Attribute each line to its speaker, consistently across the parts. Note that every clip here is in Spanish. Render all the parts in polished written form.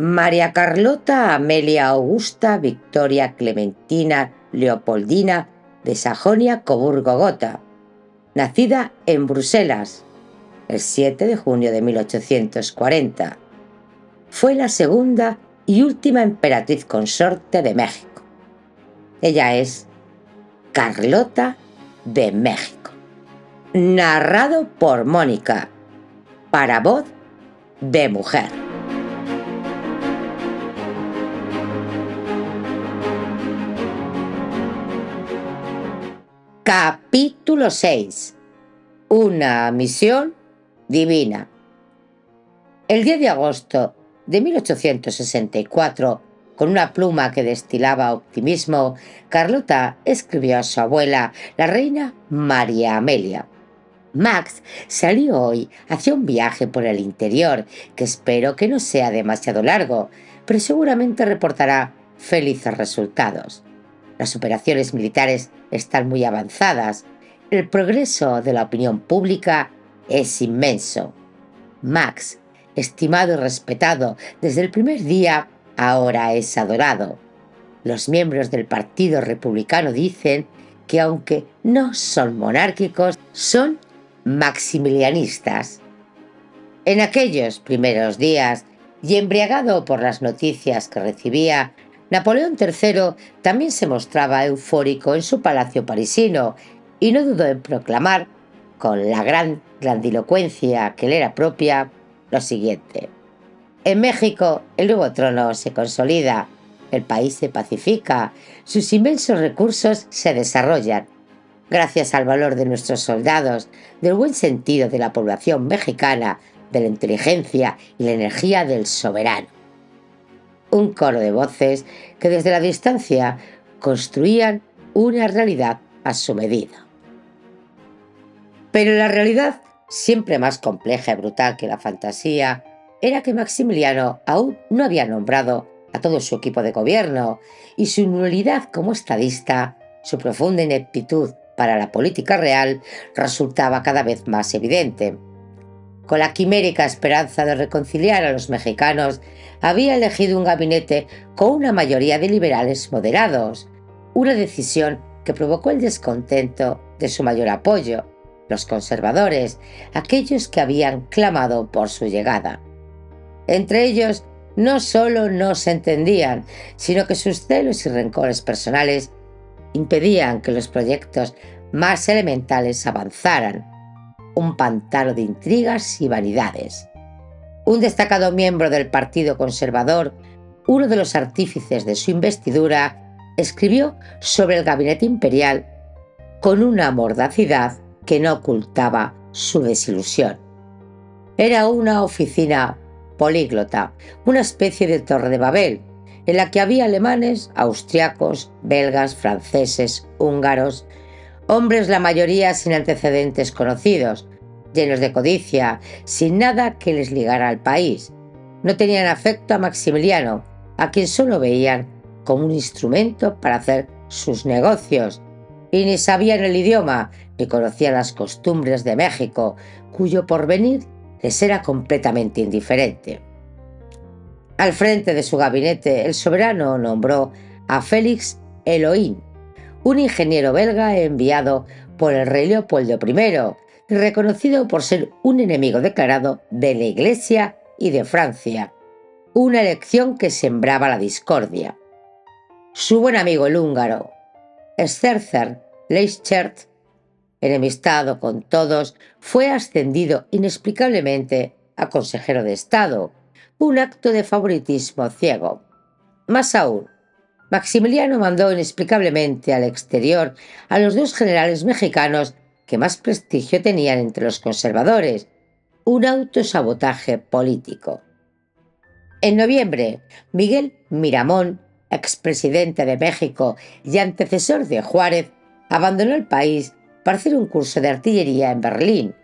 Speaker 1: María Carlota Amelia Augusta Victoria Clementina Leopoldina de Sajonia-Coburgo-Gotha, nacida en Bruselas el 7 de junio de 1840. Fue la segunda y última emperatriz consorte de México. Ella es Carlota de México. Narrado por Mónica, para voz de mujer. Capítulo 6. Una misión divina. El 10 de agosto de 1864, con una pluma que destilaba optimismo, Carlota escribió a su abuela, la reina María Amelia: Max salió hoy hacia un viaje por el interior, que espero que no sea demasiado largo, pero seguramente reportará felices resultados. Las operaciones militares están muy avanzadas. El progreso de la opinión pública es inmenso. Max, estimado y respetado desde el primer día, ahora es adorado. Los miembros del Partido Republicano dicen que, aunque no son monárquicos, son maximilianistas. En aquellos primeros días, y embriagado por las noticias que recibía, Napoleón III también se mostraba eufórico en su palacio parisino y no dudó en proclamar, con la gran grandilocuencia que le era propia, lo siguiente: en México el nuevo trono se consolida, el país se pacifica, sus inmensos recursos se desarrollan. Gracias al valor de nuestros soldados, del buen sentido de la población mexicana, de la inteligencia y la energía del soberano. Un coro de voces que desde la distancia construían una realidad a su medida. Pero la realidad, siempre más compleja y brutal que la fantasía, era que Maximiliano aún no había nombrado a todo su equipo de gobierno, y su nulidad como estadista, su profunda ineptitud para la política real, resultaba cada vez más evidente. Con la quimérica esperanza de reconciliar a los mexicanos, había elegido un gabinete con una mayoría de liberales moderados, una decisión que provocó el descontento de su mayor apoyo, los conservadores, aquellos que habían clamado por su llegada. Entre ellos, no solo no se entendían, sino que sus celos y rencores personales impedían que los proyectos más elementales avanzaran. Un pantano de intrigas y vanidades. Un destacado miembro del Partido Conservador, uno de los artífices de su investidura, escribió sobre el gabinete imperial con una mordacidad que no ocultaba su desilusión. Era una oficina políglota, una especie de Torre de Babel, en la que había alemanes, austriacos, belgas, franceses, húngaros, hombres la mayoría sin antecedentes conocidos, llenos de codicia, sin nada que les ligara al país. No tenían afecto a Maximiliano, a quien solo veían como un instrumento para hacer sus negocios, y ni sabían el idioma, ni conocían las costumbres de México, cuyo porvenir les era completamente indiferente. Al frente de su gabinete, el soberano nombró a Félix Eloín, un ingeniero belga enviado por el rey Leopoldo I, reconocido por ser un enemigo declarado de la Iglesia y de Francia, una elección que sembraba la discordia. Su buen amigo el húngaro, Eszerzer Leichtert, enemistado con todos, fue ascendido inexplicablemente a consejero de Estado, un acto de favoritismo ciego. Más aún, Maximiliano mandó inexplicablemente al exterior a los dos generales mexicanos que más prestigio tenían entre los conservadores, un autosabotaje político. En noviembre, Miguel Miramón, expresidente de México y antecesor de Juárez, abandonó el país para hacer un curso de artillería en Berlín,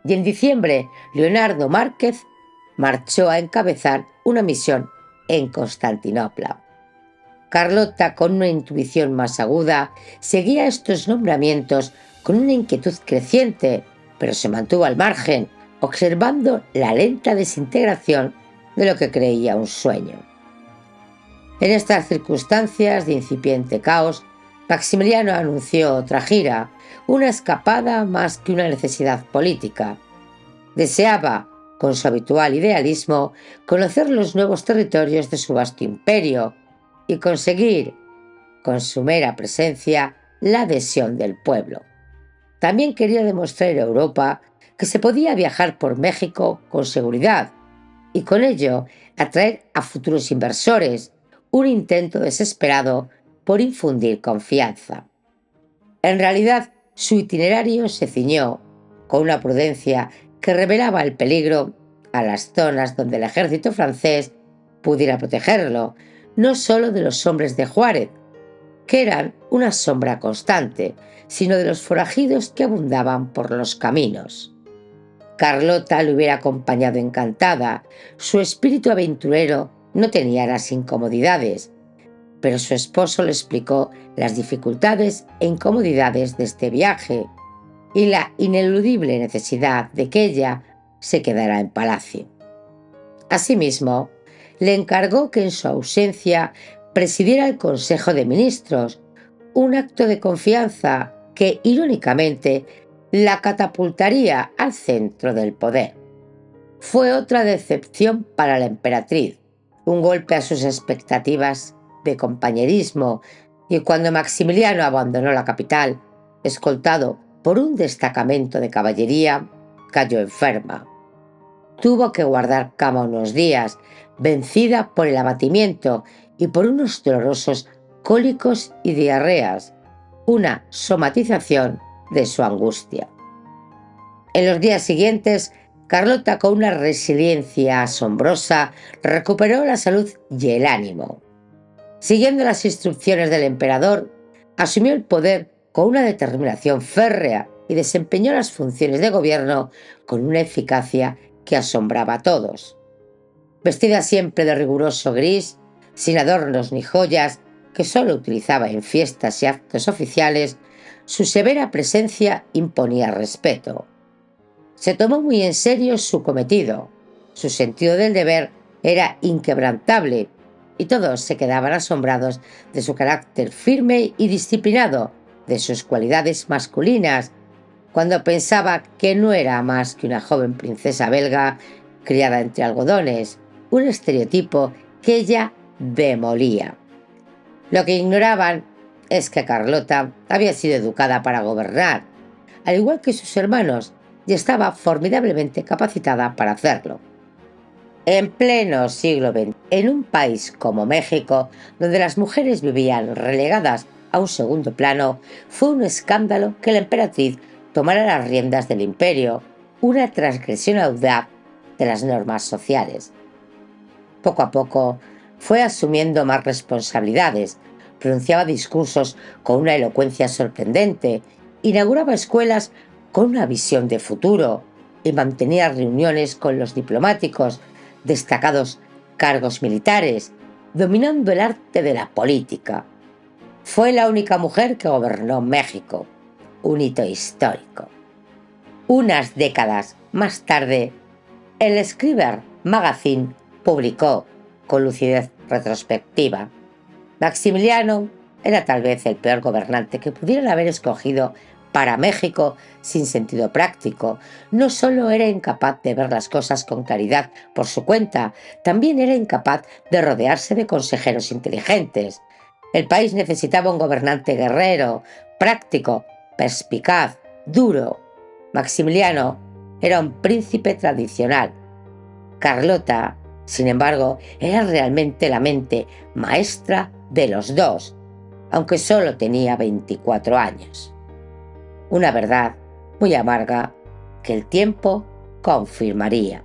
Speaker 1: y en diciembre Leonardo Márquez marchó a encabezar una misión en Constantinopla. Carlota, con una intuición más aguda, seguía estos nombramientos con una inquietud creciente, pero se mantuvo al margen, observando la lenta desintegración de lo que creía un sueño. En estas circunstancias de incipiente caos, Maximiliano anunció otra gira, una escapada más que una necesidad política. Deseaba, con su habitual idealismo, conocer los nuevos territorios de su vasto imperio y conseguir, con su mera presencia, la adhesión del pueblo. También quería demostrar a Europa que se podía viajar por México con seguridad y con ello atraer a futuros inversores, un intento desesperado por infundir confianza. En realidad, su itinerario se ciñó, con una prudencia que revelaba el peligro, a las zonas donde el ejército francés pudiera protegerlo, no solo de los hombres de Juárez, que eran una sombra constante, sino de los forajidos que abundaban por los caminos. Carlota le hubiera acompañado encantada, su espíritu aventurero no tenía las incomodidades, pero su esposo le explicó las dificultades e incomodidades de este viaje y la ineludible necesidad de que ella se quedara en palacio. Asimismo, le encargó que en su ausencia presidiera el Consejo de Ministros, un acto de confianza que, irónicamente, la catapultaría al centro del poder. Fue otra decepción para la emperatriz, un golpe a sus expectativas de compañerismo, y cuando Maximiliano abandonó la capital, escoltado por un destacamento de caballería, cayó enferma. Tuvo que guardar cama unos días, vencida por el abatimiento y por unos dolorosos cólicos y diarreas, una somatización de su angustia. En los días siguientes, Carlota, con una resiliencia asombrosa, recuperó la salud y el ánimo. Siguiendo las instrucciones del emperador, asumió el poder con una determinación férrea y desempeñó las funciones de gobierno con una eficacia que asombraba a todos. Vestida siempre de riguroso gris, sin adornos ni joyas, que solo utilizaba en fiestas y actos oficiales, su severa presencia imponía respeto. Se tomó muy en serio su cometido. Su sentido del deber era inquebrantable y todos se quedaban asombrados de su carácter firme y disciplinado, de sus cualidades masculinas, cuando pensaba que no era más que una joven princesa belga criada entre algodones, un estereotipo que ella demolía. Lo que ignoraban es que Carlota había sido educada para gobernar, al igual que sus hermanos, y estaba formidablemente capacitada para hacerlo. En pleno siglo XX, en un país como México, donde las mujeres vivían relegadas a un segundo plano, fue un escándalo que la emperatriz tomara las riendas del imperio, una transgresión audaz de las normas sociales. Poco a poco fue asumiendo más responsabilidades, pronunciaba discursos con una elocuencia sorprendente, inauguraba escuelas con una visión de futuro y mantenía reuniones con los diplomáticos, destacados cargos militares, dominando el arte de la política. Fue la única mujer que gobernó México, un hito histórico. Unas décadas más tarde, el Scribner Magazine publicó, con lucidez retrospectiva: Maximiliano era tal vez el peor gobernante que pudieran haber escogido para México sin sentido práctico. No solo era incapaz de ver las cosas con claridad por su cuenta, también era incapaz de rodearse de consejeros inteligentes. El país necesitaba un gobernante guerrero, práctico, perspicaz, duro. Maximiliano era un príncipe tradicional. Carlota, sin embargo, era realmente la mente maestra de los dos, aunque solo tenía 24 años. Una verdad muy amarga que el tiempo confirmaría.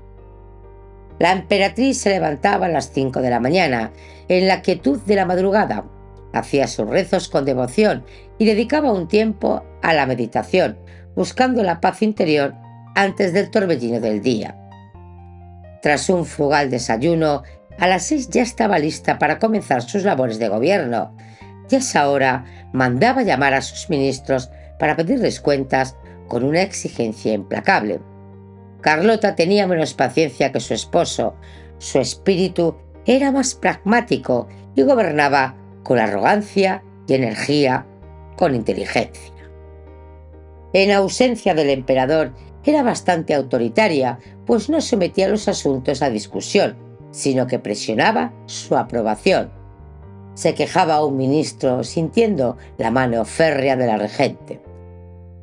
Speaker 1: La emperatriz se levantaba a las 5 de la mañana, en la quietud de la madrugada, hacía sus rezos con devoción y dedicaba un tiempo a la meditación, buscando la paz interior antes del torbellino del día. Tras un frugal desayuno, a las 6 ya estaba lista para comenzar sus labores de gobierno, y a esa hora mandaba llamar a sus ministros para pedirles cuentas con una exigencia implacable. Carlota tenía menos paciencia que su esposo, su espíritu era más pragmático y gobernaba con arrogancia y energía, con inteligencia. En ausencia del emperador, era bastante autoritaria, pues no sometía los asuntos a discusión, sino que presionaba su aprobación. Se quejaba a un ministro sintiendo la mano férrea de la regente.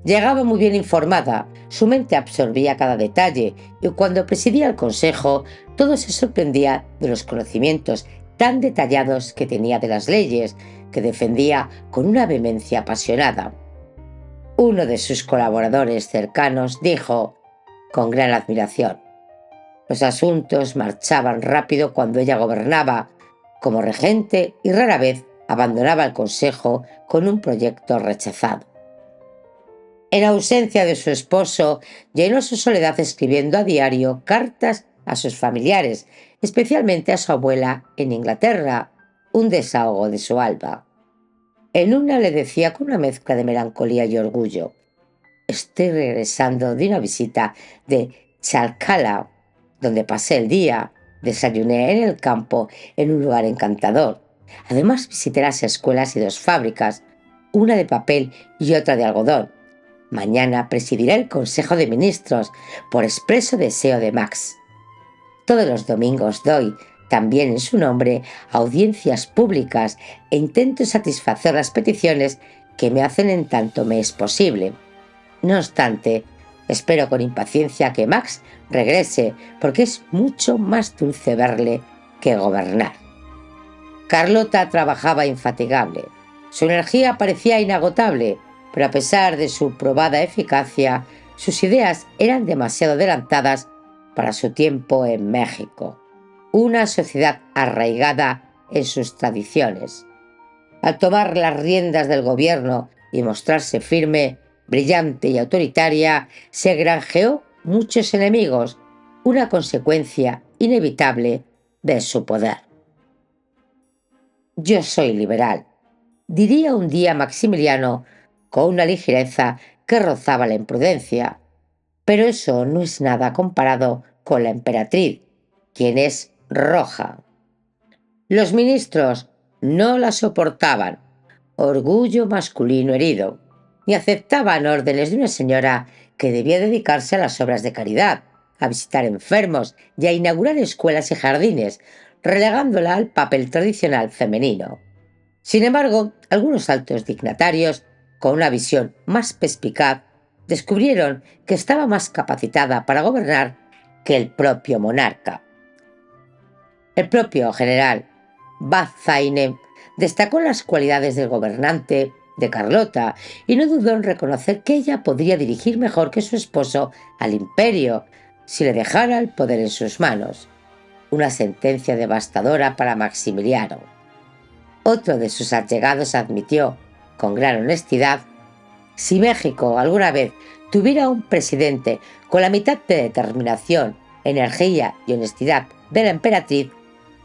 Speaker 1: Llegaba muy bien informada, su mente absorbía cada detalle y cuando presidía el consejo, todo se sorprendía de los conocimientos tan detallados que tenía de las leyes, que defendía con una vehemencia apasionada. Uno de sus colaboradores cercanos dijo, con gran admiración: los asuntos marchaban rápido cuando ella gobernaba como regente y rara vez abandonaba el consejo con un proyecto rechazado. En ausencia de su esposo, llenó su soledad escribiendo a diario cartas a sus familiares, especialmente a su abuela en Inglaterra, un desahogo de su alma. En una le decía con una mezcla de melancolía y orgullo: estoy regresando de una visita de Chalcala, donde pasé el día, desayuné en el campo en un lugar encantador. Además visité las escuelas y 2 fábricas, una de papel y otra de algodón. Mañana presidiré el Consejo de Ministros por expreso deseo de Max. Todos los domingos doy, también en su nombre, audiencias públicas e intento satisfacer las peticiones que me hacen en tanto me es posible. No obstante, espero con impaciencia que Max regrese porque es mucho más dulce verle que gobernar. Carlota trabajaba infatigable. Su energía parecía inagotable, pero a pesar de su probada eficacia, sus ideas eran demasiado adelantadas para su tiempo en México, una sociedad arraigada en sus tradiciones. Al tomar las riendas del gobierno y mostrarse firme, brillante y autoritaria, se granjeó muchos enemigos, una consecuencia inevitable de su poder. Yo soy liberal, diría un día Maximiliano con una ligereza que rozaba la imprudencia, pero eso no es nada comparado con la emperatriz, quien es roja. Los ministros no la soportaban, orgullo masculino herido, ni aceptaban órdenes de una señora que debía dedicarse a las obras de caridad, a visitar enfermos y a inaugurar escuelas y jardines, relegándola al papel tradicional femenino. Sin embargo, algunos altos dignatarios, con una visión más perspicaz, descubrieron que estaba más capacitada para gobernar que el propio monarca. El propio general Bazaine destacó las cualidades del gobernante de Carlota y no dudó en reconocer que ella podría dirigir mejor que su esposo al imperio si le dejara el poder en sus manos. Una sentencia devastadora para Maximiliano. Otro de sus allegados admitió, con gran honestidad: si México alguna vez tuviera un presidente con la mitad de determinación, energía y honestidad de la emperatriz,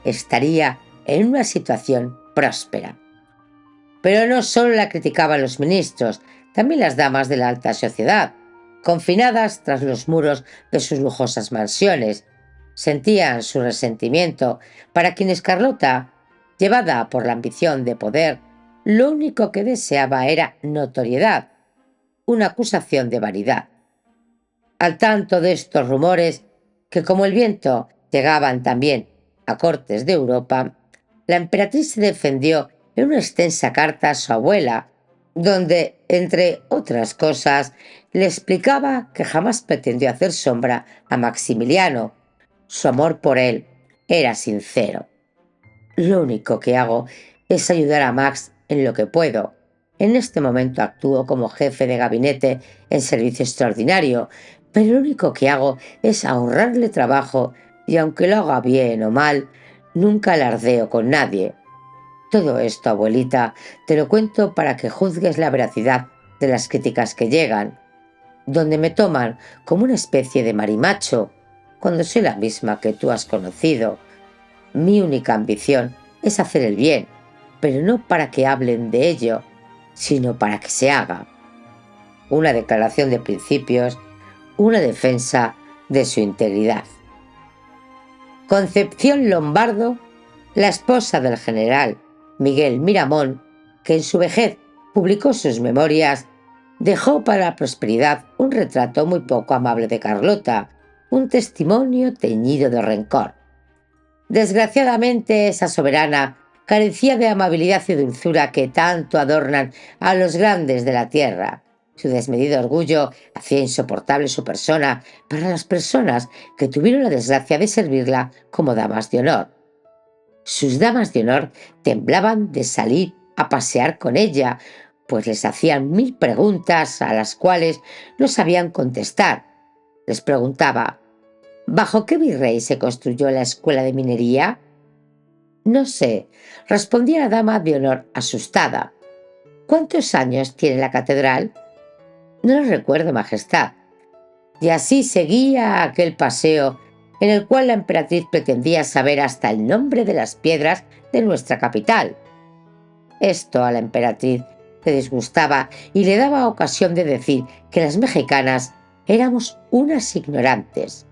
Speaker 1: estaría en una situación próspera. Pero no solo la criticaban los ministros, también las damas de la alta sociedad, confinadas tras los muros de sus lujosas mansiones, sentían su resentimiento para quienes Carlota, llevada por la ambición de poder, lo único que deseaba era notoriedad, una acusación de vanidad. Al tanto de estos rumores, que como el viento llegaban también a cortes de Europa, la emperatriz se defendió en una extensa carta a su abuela, donde, entre otras cosas, le explicaba que jamás pretendió hacer sombra a Maximiliano. Su amor por él era sincero. Lo único que hago es ayudar a Max en lo que puedo. En este momento actúo como jefe de gabinete en servicio extraordinario, pero lo único que hago es ahorrarle trabajo y aunque lo haga bien o mal, nunca alardeo con nadie. Todo esto, abuelita, te lo cuento para que juzgues la veracidad de las críticas que llegan, donde me toman como una especie de marimacho, cuando soy la misma que tú has conocido. Mi única ambición es hacer el bien, pero no para que hablen de ello, sino para que se haga. Una declaración de principios, una defensa de su integridad. Concepción Lombardo La esposa del general Miguel Miramón, que en su vejez publicó sus memorias, dejó para la posteridad un retrato muy poco amable de Carlota, un testimonio teñido de rencor. Desgraciadamente, esa soberana carecía de amabilidad y dulzura que tanto adornan a los grandes de la tierra. Su desmedido orgullo hacía insoportable su persona para las personas que tuvieron la desgracia de servirla como damas de honor. Sus damas de honor temblaban de salir a pasear con ella, pues les hacían 1000 preguntas a las cuales no sabían contestar. Les preguntaba: ¿bajo qué virrey se construyó la escuela de minería? No sé, respondía la dama de honor asustada. ¿Cuántos años tiene la catedral? No lo recuerdo, majestad. Y así seguía aquel paseo en el cual la emperatriz pretendía saber hasta el nombre de las piedras de nuestra capital. Esto a la emperatriz le disgustaba y le daba ocasión de decir que las mexicanas éramos unas ignorantes.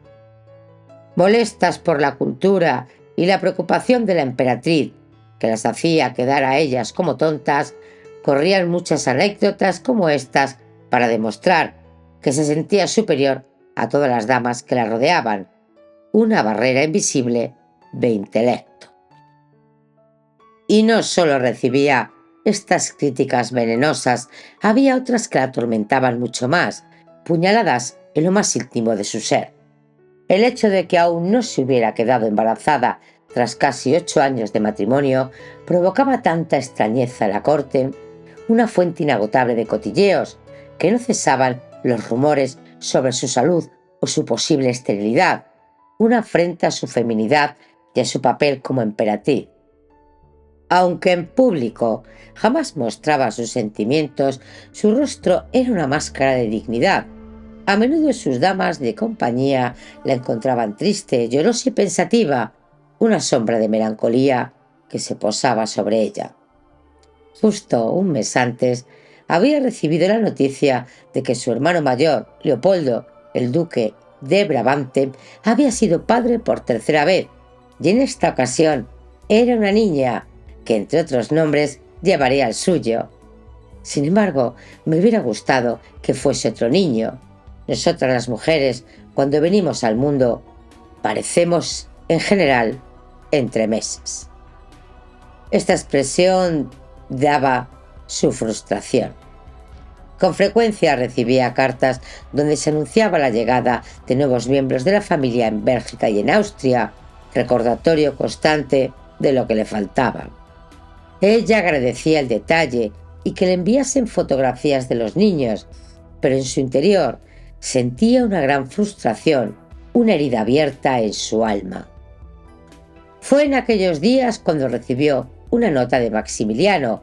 Speaker 1: Molestas por la cultura y la preocupación de la emperatriz, que las hacía quedar a ellas como tontas, corrían muchas anécdotas como estas para demostrar que se sentía superior a todas las damas que la rodeaban, una barrera invisible de intelecto. Y no solo recibía estas críticas venenosas, había otras que la atormentaban mucho más, puñaladas en lo más íntimo de su ser. El hecho de que aún no se hubiera quedado embarazada tras casi 8 años de matrimonio provocaba tanta extrañeza en la corte, una fuente inagotable de cotilleos, que no cesaban los rumores sobre su salud o su posible esterilidad, una afrenta a su feminidad y a su papel como emperatriz. Aunque en público jamás mostraba sus sentimientos, su rostro era una máscara de dignidad. A menudo sus damas de compañía la encontraban triste, llorosa y pensativa, una sombra de melancolía que se posaba sobre ella. Justo un mes antes, había recibido la noticia de que su hermano mayor, Leopoldo, el duque de Brabante, había sido padre por tercera vez, y en esta ocasión era una niña, que entre otros nombres llevaría el suyo. Sin embargo, me hubiera gustado que fuese otro niño. Nosotras las mujeres, cuando venimos al mundo, parecemos, en general, entremeses. Esta expresión daba su frustración. Con frecuencia recibía cartas donde se anunciaba la llegada de nuevos miembros de la familia en Bélgica y en Austria, recordatorio constante de lo que le faltaba. Ella agradecía el detalle y que le enviasen fotografías de los niños, pero en su interior sentía una gran frustración, una herida abierta en su alma. Fue en aquellos días cuando recibió una nota de Maximiliano,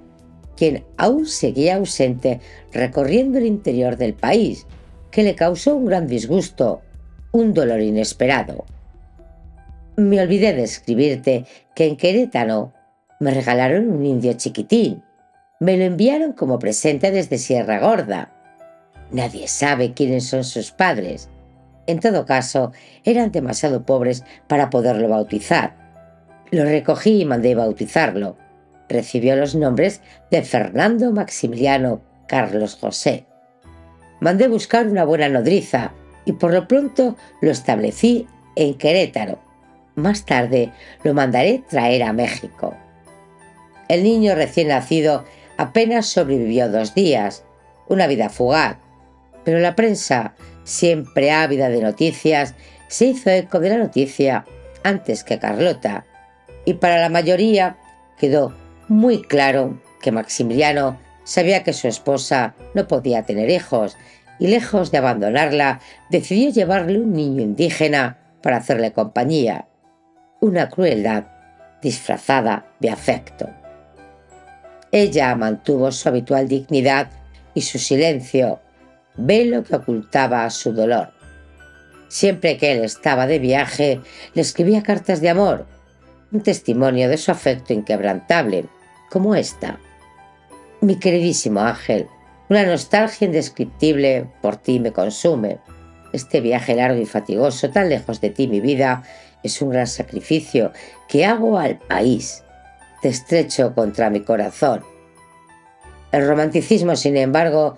Speaker 1: quien aún seguía ausente recorriendo el interior del país, que le causó un gran disgusto, un dolor inesperado. Me olvidé de escribirte que en Querétaro me regalaron un indio chiquitín. Me lo enviaron como presente desde Sierra Gorda. Nadie sabe quiénes son sus padres. En todo caso, eran demasiado pobres para poderlo bautizar. Lo recogí y mandé bautizarlo. Recibió los nombres de Fernando Maximiliano Carlos José. Mandé buscar una buena nodriza y por lo pronto lo establecí en Querétaro. Más tarde lo mandaré traer a México. El niño recién nacido apenas sobrevivió 2 días, una vida fugaz, pero la prensa, siempre ávida de noticias, se hizo eco de la noticia antes que Carlota, y para la mayoría quedó muy claro que Maximiliano sabía que su esposa no podía tener hijos y, lejos de abandonarla, decidió llevarle un niño indígena para hacerle compañía, una crueldad disfrazada de afecto. Ella mantuvo su habitual dignidad y su silencio, velo que ocultaba su dolor. Siempre que él estaba de viaje, le escribía cartas de amor, un testimonio de su afecto inquebrantable, como esta: mi queridísimo Ángel, una nostalgia indescriptible por ti me consume. Este viaje largo y fatigoso, tan lejos de ti, mi vida, es un gran sacrificio que hago al país. te estrecho contra mi corazón. El romanticismo, sin embargo,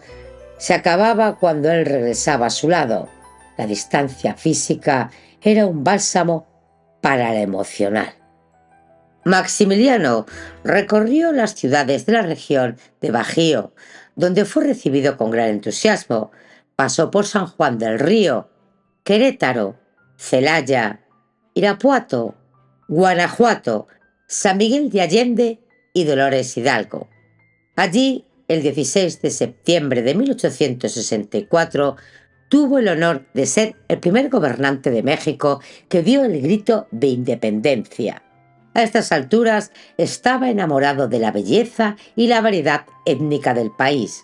Speaker 1: se acababa cuando él regresaba a su lado. La distancia física era un bálsamo para la emocional. Maximiliano recorrió las ciudades de la región de Bajío, donde fue recibido con gran entusiasmo. Pasó por San Juan del Río, Querétaro, Celaya, Irapuato, Guanajuato, San Miguel de Allende y Dolores Hidalgo. Allí, el 16 de septiembre de 1864, tuvo el honor de ser el primer gobernante de México que dio el grito de independencia. A estas alturas estaba enamorado de la belleza y la variedad étnica del país.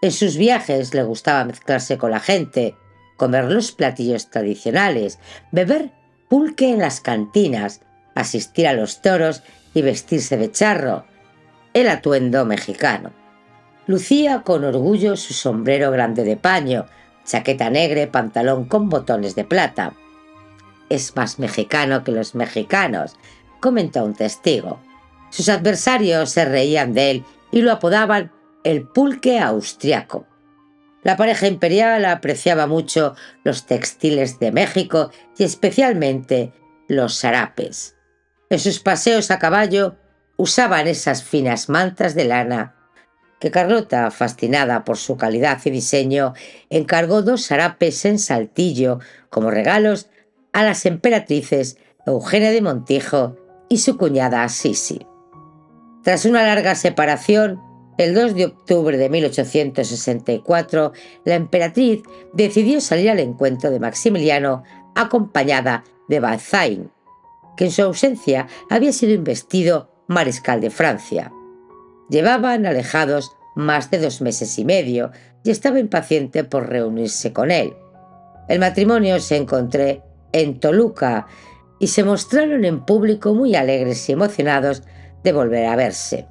Speaker 1: En sus viajes le gustaba mezclarse con la gente, comer los platillos tradicionales, beber pulque en las cantinas, asistir a los toros y vestirse de charro, el atuendo mexicano. Lucía con orgullo su sombrero grande de paño, chaqueta negra y pantalón con botones de plata. «Es más mexicano que los mexicanos», comentó un testigo. Sus adversarios se reían de él y lo apodaban el pulque austriaco. La pareja imperial apreciaba mucho los textiles de México y especialmente los sarapes. En sus paseos a caballo usaban esas finas mantas de lana que Carlota, fascinada por su calidad y diseño, encargó 2 sarapes en saltillo como regalos a las emperatrices Eugenia de Montijo y su cuñada Sisi. Tras una larga separación, el 2 de octubre de 1864, la emperatriz decidió salir al encuentro de Maximiliano acompañada de Bazaine, que en su ausencia había sido investido mariscal de Francia. Llevaban alejados más de 2 meses y medio y estaba impaciente por reunirse con él. El matrimonio se encontró en Toluca y se mostraron en público muy alegres y emocionados de volver a verse.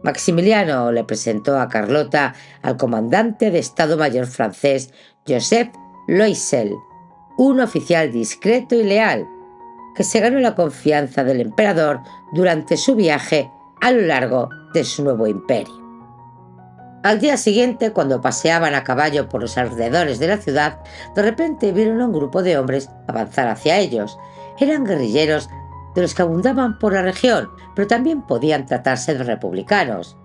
Speaker 1: Maximiliano le presentó a Carlota al comandante de Estado Mayor francés Joseph Loisel, un oficial discreto y leal, que se ganó la confianza del emperador durante su viaje a lo largo de su nuevo imperio. Al día siguiente, cuando paseaban a caballo por los alrededores de la ciudad, de repente vieron a un grupo de hombres avanzar hacia ellos. Eran guerrilleros de los que abundaban por la región, pero también podían tratarse de republicanos.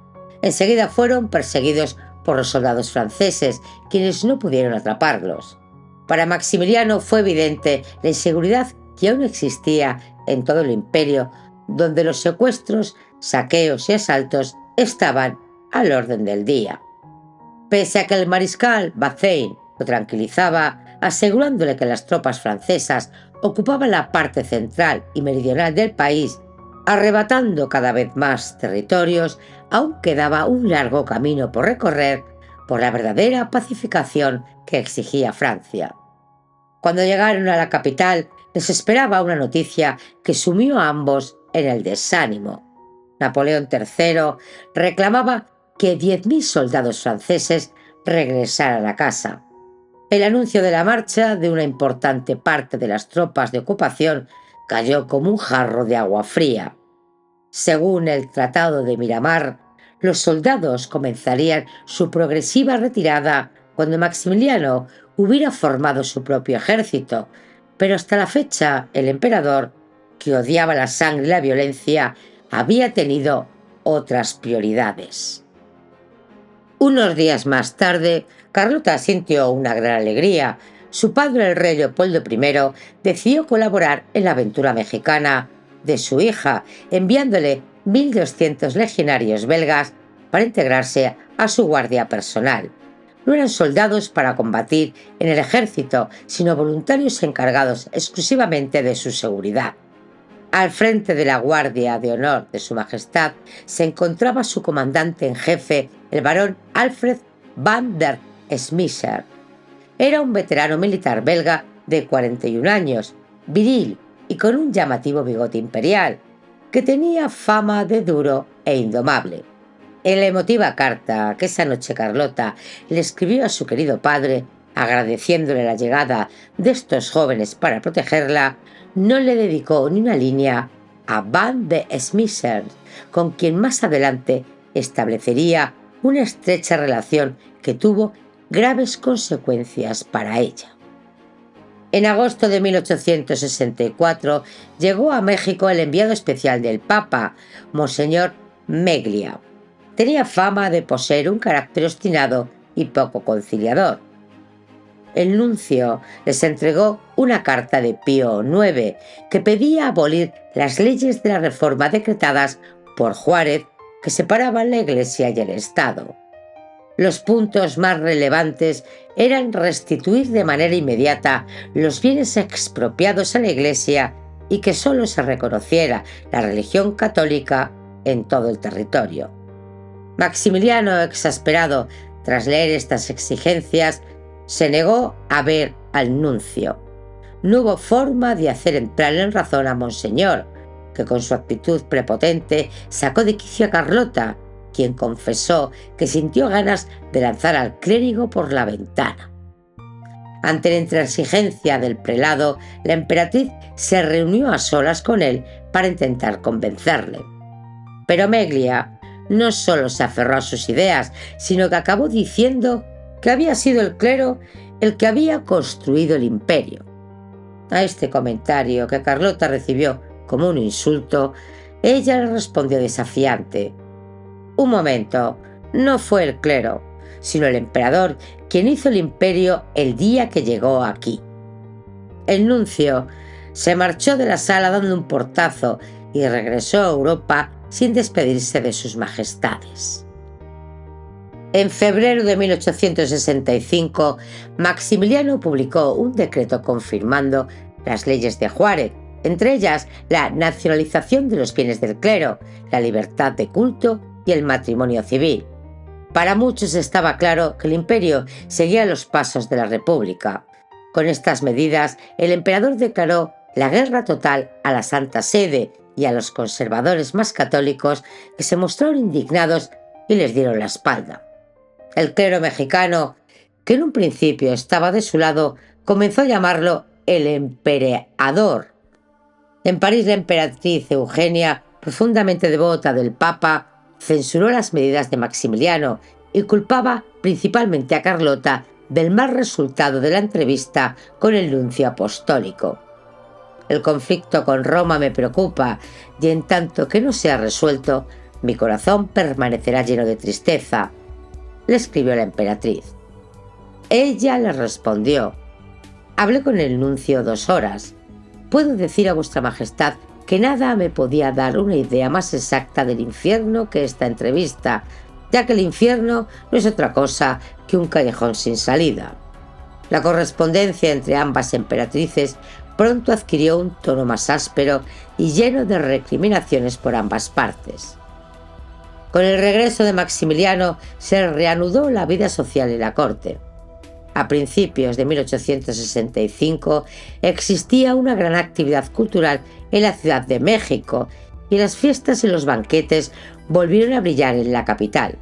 Speaker 1: Enseguida fueron perseguidos por los soldados franceses, quienes no pudieron atraparlos. Para Maximiliano fue evidente la inseguridad que aún existía en todo el imperio, donde los secuestros, saqueos y asaltos estaban al orden del día. Pese a que el mariscal Bazaine lo tranquilizaba, asegurándole que las tropas francesas ocupaban la parte central y meridional del país, arrebatando cada vez más territorios, aún quedaba un largo camino por recorrer por la verdadera pacificación que exigía Francia. Cuando llegaron a la capital, les esperaba una noticia que sumió a ambos en el desánimo. Napoleón III reclamaba que 10.000 soldados franceses regresaran a casa. El anuncio de la marcha de una importante parte de las tropas de ocupación cayó como un jarro de agua fría. Según el Tratado de Miramar, los soldados comenzarían su progresiva retirada cuando Maximiliano hubiera formado su propio ejército, pero hasta la fecha el emperador, que odiaba la sangre y la violencia, había tenido otras prioridades. Unos días más tarde, Carlota sintió una gran alegría. Su padre, el rey Leopoldo I, decidió colaborar en la aventura mexicana de su hija, enviándole 1.200 legionarios belgas para integrarse a su guardia personal. No eran soldados para combatir en el ejército, sino voluntarios encargados exclusivamente de su seguridad. Al frente de la Guardia de Honor de Su Majestad se encontraba su comandante en jefe, el barón Alfred van der Smisser. Era un veterano militar belga de 41 años, viril y con un llamativo bigote imperial, que tenía fama de duro e indomable. En la emotiva carta que esa noche Carlota le escribió a su querido padre, agradeciéndole la llegada de estos jóvenes para protegerla, no le dedicó ni una línea a Van de Smissen, con quien más adelante establecería una estrecha relación que tuvo graves consecuencias para ella. En agosto de 1864 llegó a México el enviado especial del Papa, Monseñor Meglia. Tenía fama de poseer un carácter obstinado y poco conciliador. El nuncio les entregó una carta de Pío IX que pedía abolir las leyes de la Reforma decretadas por Juárez que separaban la Iglesia y el Estado. Los puntos más relevantes eran restituir de manera inmediata los bienes expropiados a la Iglesia y que sólo se reconociera la religión católica en todo el territorio. Maximiliano, exasperado tras leer estas exigencias, se negó a ver al nuncio. No hubo forma de hacer entrar en razón a Monseñor, que con su actitud prepotente sacó de quicio a Carlota, quien confesó que sintió ganas de lanzar al clérigo por la ventana. Ante la intransigencia del prelado, la emperatriz se reunió a solas con él para intentar convencerle. Pero Meglia no solo se aferró a sus ideas, sino que acabó diciendo que había sido el clero el que había construido el imperio. A este comentario, que Carlota recibió como un insulto, ella le respondió desafiante: «Un momento, no fue el clero, sino el emperador quien hizo el imperio el día que llegó aquí». El nuncio se marchó de la sala dando un portazo y regresó a Europa sin despedirse de sus majestades. En febrero de 1865, Maximiliano publicó un decreto confirmando las leyes de Juárez, entre ellas la nacionalización de los bienes del clero, la libertad de culto y el matrimonio civil. Para muchos estaba claro que el imperio seguía los pasos de la República. Con estas medidas, el emperador declaró la guerra total a la Santa Sede y a los conservadores más católicos, que se mostraron indignados y les dieron la espalda. El clero mexicano, que en un principio estaba de su lado, comenzó a llamarlo el emperador. En París, la emperatriz Eugenia, profundamente devota del Papa, censuró las medidas de Maximiliano y culpaba principalmente a Carlota del mal resultado de la entrevista con el nuncio apostólico. El conflicto con Roma me preocupa y en tanto que no sea resuelto, mi corazón permanecerá lleno de tristeza, le escribió la emperatriz. Ella le respondió: «Hablé con el nuncio 2 horas. Puedo decir a vuestra majestad que nada me podía dar una idea más exacta del infierno que esta entrevista, ya que el infierno no es otra cosa que un callejón sin salida». La correspondencia entre ambas emperatrices pronto adquirió un tono más áspero y lleno de recriminaciones por ambas partes. Con el regreso de Maximiliano se reanudó la vida social en la corte. A principios de 1865 existía una gran actividad cultural en la Ciudad de México y las fiestas y los banquetes volvieron a brillar en la capital.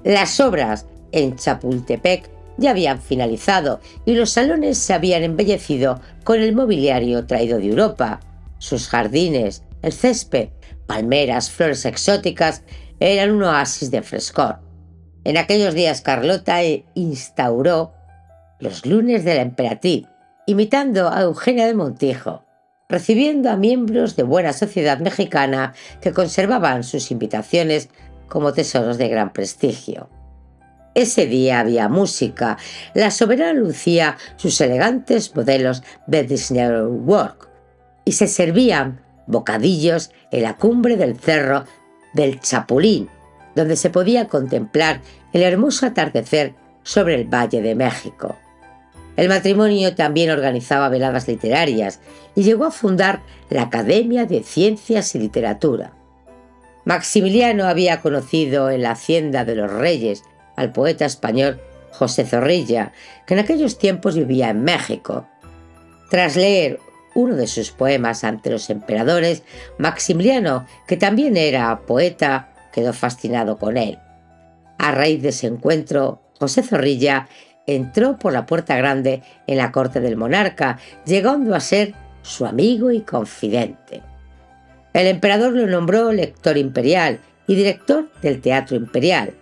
Speaker 1: Las obras en Chapultepec ya habían finalizado y los salones se habían embellecido con el mobiliario traído de Europa. Sus jardines, el césped, palmeras, flores exóticas eran un oasis de frescor. En aquellos días Carlota instauró los lunes de la emperatriz, imitando a Eugenia de Montijo, recibiendo a miembros de buena sociedad mexicana que conservaban sus invitaciones como tesoros de gran prestigio. Ese día había música. La soberana lucía sus elegantes modelos de Designer Work y se servían bocadillos en la cumbre del cerro del Chapulín, donde se podía contemplar el hermoso atardecer sobre el Valle de México. El matrimonio también organizaba veladas literarias y llegó a fundar la Academia de Ciencias y Literatura. Maximiliano había conocido en la Hacienda de los Reyes al poeta español José Zorrilla, que en aquellos tiempos vivía en México. Tras leer uno de sus poemas ante los emperadores, Maximiliano, que también era poeta, quedó fascinado con él. A raíz de ese encuentro, José Zorrilla entró por la puerta grande en la corte del monarca, llegando a ser su amigo y confidente. El emperador lo nombró lector imperial y director del Teatro Imperial.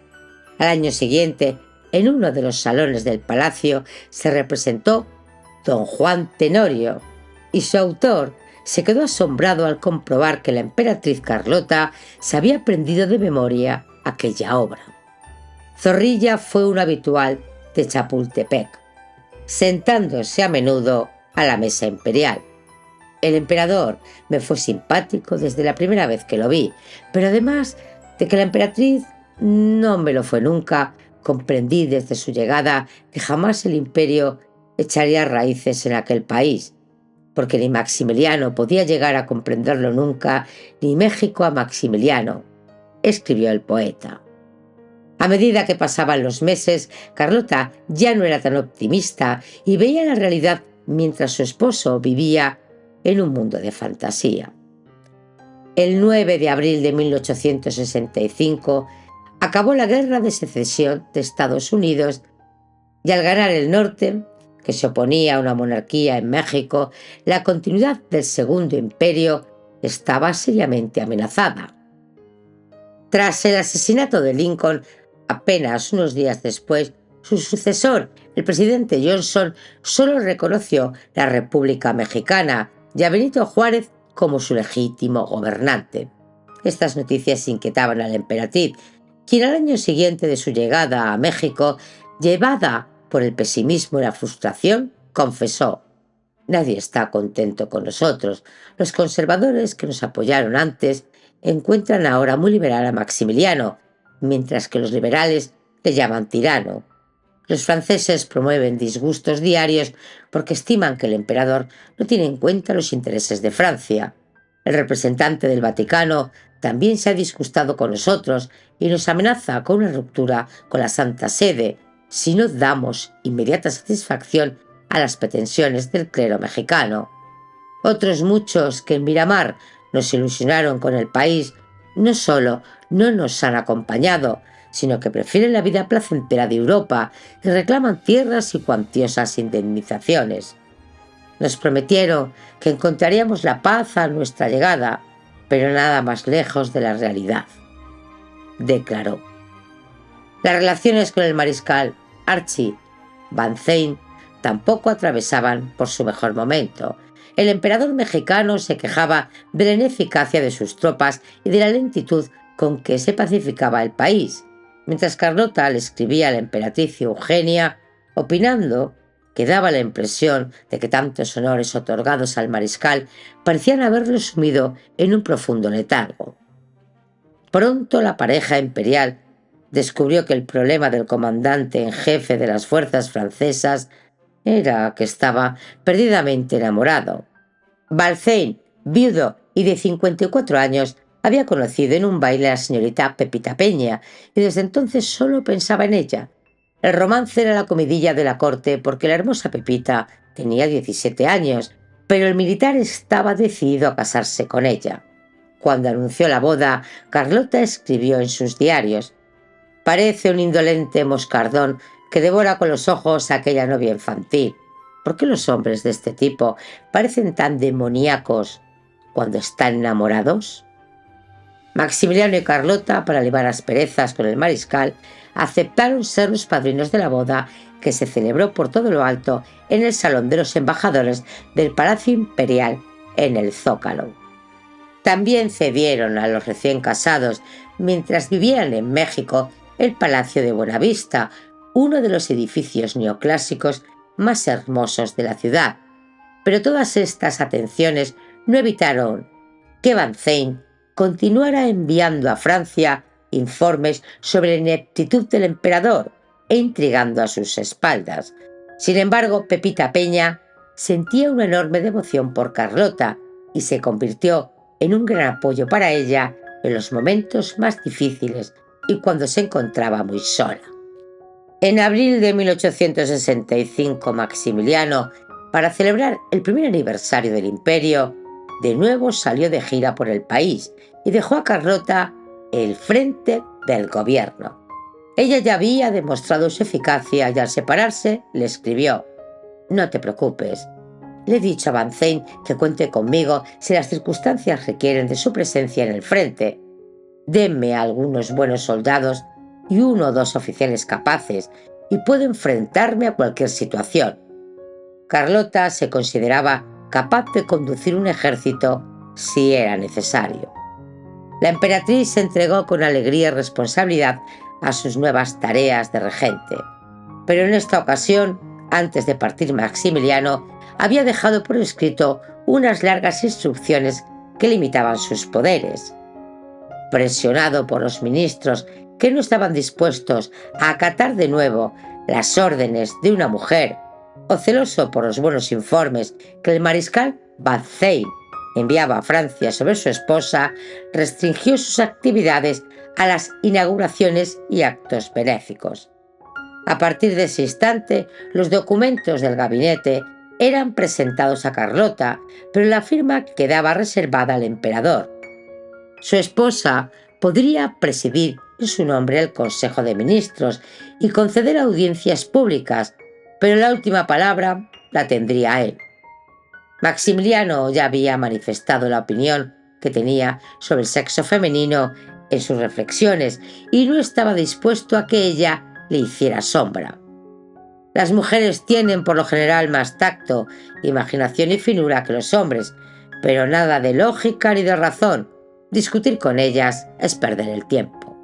Speaker 1: Al año siguiente, en uno de los salones del palacio, se representó Don Juan Tenorio, y su autor se quedó asombrado al comprobar que la emperatriz Carlota se había aprendido de memoria aquella obra. Zorrilla fue un habitual de Chapultepec, sentándose a menudo a la mesa imperial. El emperador me fue simpático desde la primera vez que lo vi, pero además de que la emperatriz no me lo fue nunca, comprendí desde su llegada que jamás el imperio echaría raíces en aquel país, porque ni Maximiliano podía llegar a comprenderlo nunca, ni México a Maximiliano, escribió el poeta. A medida que pasaban los meses, Carlota ya no era tan optimista y veía la realidad mientras su esposo vivía en un mundo de fantasía. El 9 de abril de 1865 acabó la Guerra de Secesión de Estados Unidos y al ganar el norte, que se oponía a una monarquía en México, la continuidad del Segundo Imperio estaba seriamente amenazada. Tras el asesinato de Lincoln, apenas unos días después, su sucesor, el presidente Johnson, solo reconoció la República Mexicana y a Benito Juárez como su legítimo gobernante. Estas noticias inquietaban a la emperatriz, quien al año siguiente de su llegada a México, llevada por el pesimismo y la frustración, confesó: «Nadie está contento con nosotros. Los conservadores que nos apoyaron antes encuentran ahora muy liberal a Maximiliano, mientras que los liberales le llaman tirano. Los franceses promueven disgustos diarios porque estiman que el emperador no tiene en cuenta los intereses de Francia. El representante del Vaticano también se ha disgustado con nosotros y nos amenaza con una ruptura con la Santa Sede si no damos inmediata satisfacción a las pretensiones del clero mexicano. Otros muchos que en Miramar nos ilusionaron con el país no solo no nos han acompañado, sino que prefieren la vida placentera de Europa y reclaman tierras y cuantiosas indemnizaciones. Nos prometieron que encontraríamos la paz a nuestra llegada, pero nada más lejos de la realidad», declaró. Las relaciones con el mariscal Archie Van Zant tampoco atravesaban por su mejor momento. El emperador mexicano se quejaba de la ineficacia de sus tropas y de la lentitud con que se pacificaba el país, mientras Carlota le escribía a la emperatriz Eugenia opinando que daba la impresión de que tantos honores otorgados al mariscal parecían haberlo sumido en un profundo letargo. Pronto la pareja imperial descubrió que el problema del comandante en jefe de las fuerzas francesas era que estaba perdidamente enamorado. Van Zant, viudo y de 54 años, había conocido en un baile a la señorita Pepita Peña y desde entonces solo pensaba en ella. El romance era la comidilla de la corte porque la hermosa Pepita tenía 17 años, pero el militar estaba decidido a casarse con ella. Cuando anunció la boda, Carlota escribió en sus diarios: «Parece un indolente moscardón que devora con los ojos a aquella novia infantil. ¿Por qué los hombres de este tipo parecen tan demoníacos cuando están enamorados?». Maximiliano y Carlota, para aliviar asperezas con el mariscal, aceptaron ser los padrinos de la boda, que se celebró por todo lo alto en el Salón de los Embajadores del Palacio Imperial en el Zócalo. También cedieron a los recién casados, mientras vivían en México, el Palacio de Buenavista, uno de los edificios neoclásicos más hermosos de la ciudad. Pero todas estas atenciones no evitaron que Van Zant continuara enviando a Francia informes sobre la ineptitud del emperador e intrigando a sus espaldas. Sin embargo, Pepita Peña sentía una enorme devoción por Carlota y se convirtió en un gran apoyo para ella en los momentos más difíciles y cuando se encontraba muy sola. En abril de 1865, Maximiliano, para celebrar el primer aniversario del imperio, de nuevo salió de gira por el país y dejó a Carlota el frente del gobierno. Ella ya había demostrado su eficacia y al separarse le escribió: «No te preocupes, Le he dicho a Banzein que cuente conmigo si las circunstancias requieren de su presencia en el frente. Denme algunos buenos soldados y 1 o 2 oficiales capaces, y puedo enfrentarme a cualquier situación. Carlota se consideraba capaz de conducir un ejército si era necesario. La emperatriz se entregó con alegría y responsabilidad a sus nuevas tareas de regente. Pero en esta ocasión, antes de partir Maximiliano, había dejado por escrito unas largas instrucciones que limitaban sus poderes. Presionado por los ministros que no estaban dispuestos a acatar de nuevo las órdenes de una mujer, o celoso por los buenos informes que el mariscal Banzein enviaba a Francia sobre su esposa, restringió sus actividades a las inauguraciones y actos benéficos. A partir de ese instante, los documentos del gabinete eran presentados a Carlota, pero la firma quedaba reservada al emperador. Su esposa podría presidir en su nombre el Consejo de Ministros y conceder audiencias públicas, pero la última palabra la tendría él. Maximiliano ya había manifestado la opinión que tenía sobre el sexo femenino en sus reflexiones y no estaba dispuesto a que ella le hiciera sombra. Las mujeres tienen por lo general más tacto, imaginación y finura que los hombres, pero nada de lógica ni de razón. Discutir con ellas es perder el tiempo.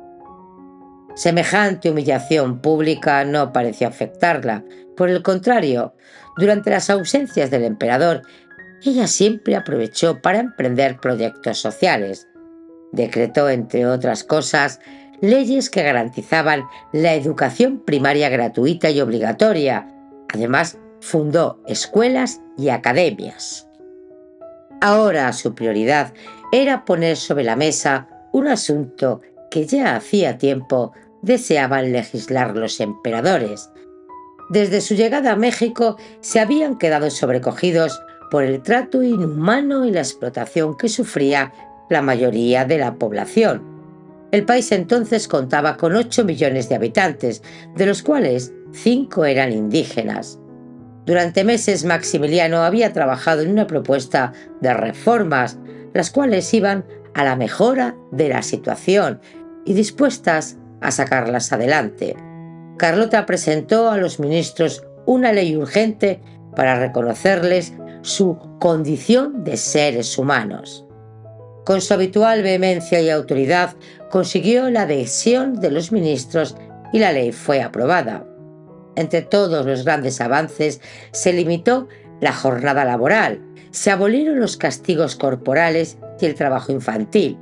Speaker 1: Semejante humillación pública no pareció afectarla. Por el contrario, durante las ausencias del emperador, ella siempre aprovechó para emprender proyectos sociales. Decretó, entre otras cosas, leyes que garantizaban la educación primaria gratuita y obligatoria. Además, fundó escuelas y academias. Ahora su prioridad era poner sobre la mesa un asunto que ya hacía tiempo deseaban legislar los emperadores. Desde su llegada a México se habían quedado sobrecogidos por el trato inhumano y la explotación que sufría la mayoría de la población. El país entonces contaba con 8 millones de habitantes, de los cuales 5 eran indígenas. Durante meses Maximiliano había trabajado en una propuesta de reformas, las cuales iban a la mejora de la situación y dispuestas a sacarlas adelante. Carlota presentó a los ministros una ley urgente para reconocerles su condición de seres humanos. Con su habitual vehemencia y autoridad consiguió la adhesión de los ministros y la ley fue aprobada. Entre todos los grandes avances se limitó la jornada laboral, se abolieron los castigos corporales y el trabajo infantil.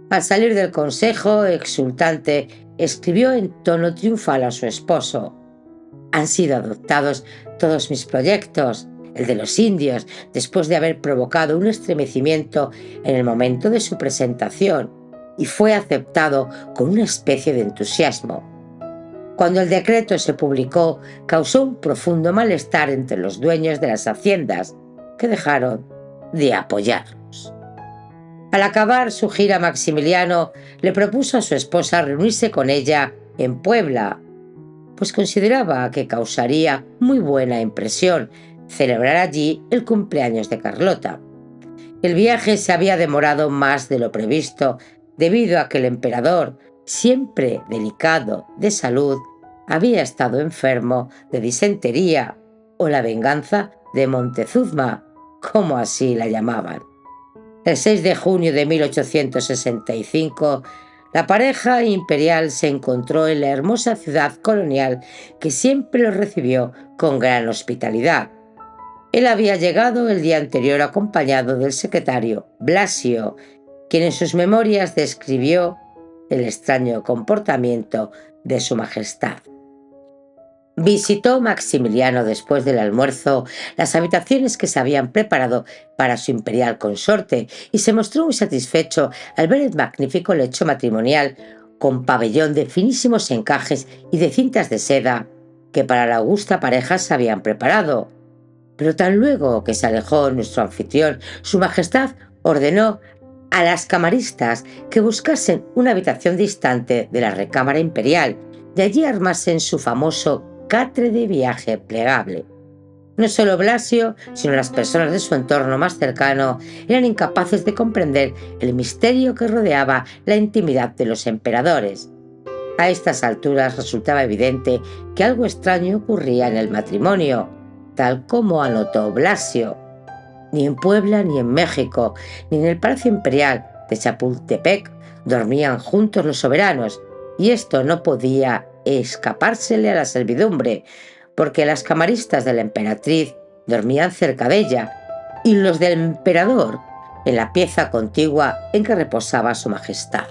Speaker 1: Al salir del consejo, exultante, escribió en tono triunfal a su esposo: «Han sido adoptados todos mis proyectos, el de los indios, después de haber provocado un estremecimiento en el momento de su presentación, y fue aceptado con una especie de entusiasmo. Cuando el decreto se publicó, causó un profundo malestar entre los dueños de las haciendas, que dejaron de apoyarlos». Al acabar su gira, Maximiliano le propuso a su esposa reunirse con ella en Puebla, pues consideraba que causaría muy buena impresión celebrar allí el cumpleaños de Carlota. El viaje se había demorado más de lo previsto debido a que el emperador, siempre delicado de salud, había estado enfermo de disentería o la venganza de Montezuma, como así la llamaban. El 6 de junio de 1865, la pareja imperial se encontró en la hermosa ciudad colonial que siempre los recibió con gran hospitalidad. Él había llegado el día anterior acompañado del secretario Blasio, quien en sus memorias describió el extraño comportamiento de su majestad. Visitó Maximiliano después del almuerzo las habitaciones que se habían preparado para su imperial consorte y se mostró muy satisfecho al ver el magnífico lecho matrimonial con pabellón de finísimos encajes y de cintas de seda que para la augusta pareja se habían preparado. Pero tan luego que se alejó nuestro anfitrión, su majestad ordenó a las camaristas que buscasen una habitación distante de la recámara imperial y allí armasen su famoso catre de viaje plegable. No solo Blasio, sino las personas de su entorno más cercano eran incapaces de comprender el misterio que rodeaba la intimidad de los emperadores. A estas alturas resultaba evidente que algo extraño ocurría en el matrimonio, tal como anotó Blasio. Ni en Puebla ni en México, ni en el Palacio Imperial de Chapultepec dormían juntos los soberanos, y esto no podía escapársele a la servidumbre, porque las camaristas de la emperatriz dormían cerca de ella, y los del emperador en la pieza contigua en que reposaba su majestad.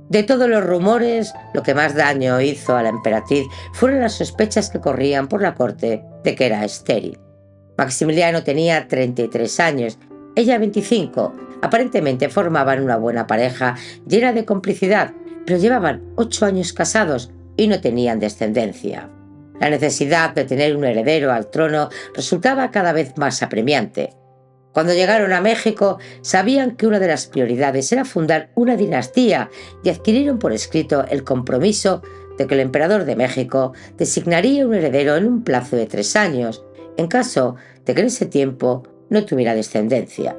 Speaker 1: De todos los rumores, lo que más daño hizo a la emperatriz fueron las sospechas que corrían por la corte de que era estéril. Maximiliano tenía 33 años, ella 25. Aparentemente formaban una buena pareja llena de complicidad, pero llevaban 8 años casados y no tenían descendencia. La necesidad de tener un heredero al trono resultaba cada vez más apremiante. Cuando llegaron a México, sabían que una de las prioridades era fundar una dinastía y adquirieron por escrito el compromiso de que el emperador de México designaría un heredero en un plazo de 3 años, en caso de que en ese tiempo no tuviera descendencia.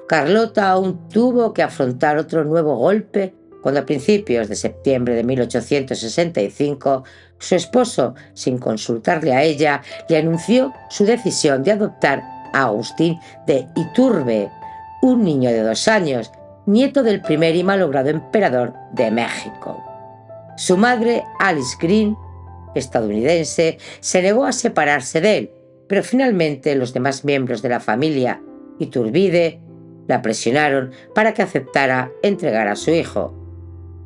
Speaker 1: Carlota aún tuvo que afrontar otro nuevo golpe cuando a principios de septiembre de 1865 su esposo, sin consultarle a ella, le anunció su decisión de adoptar a Agustín de Iturbe, un niño de 2 años, nieto del primer y malogrado emperador de México. Su madre, Alice Green, estadounidense, se negó a separarse de él, pero finalmente los demás miembros de la familia Iturbide la presionaron para que aceptara entregar a su hijo.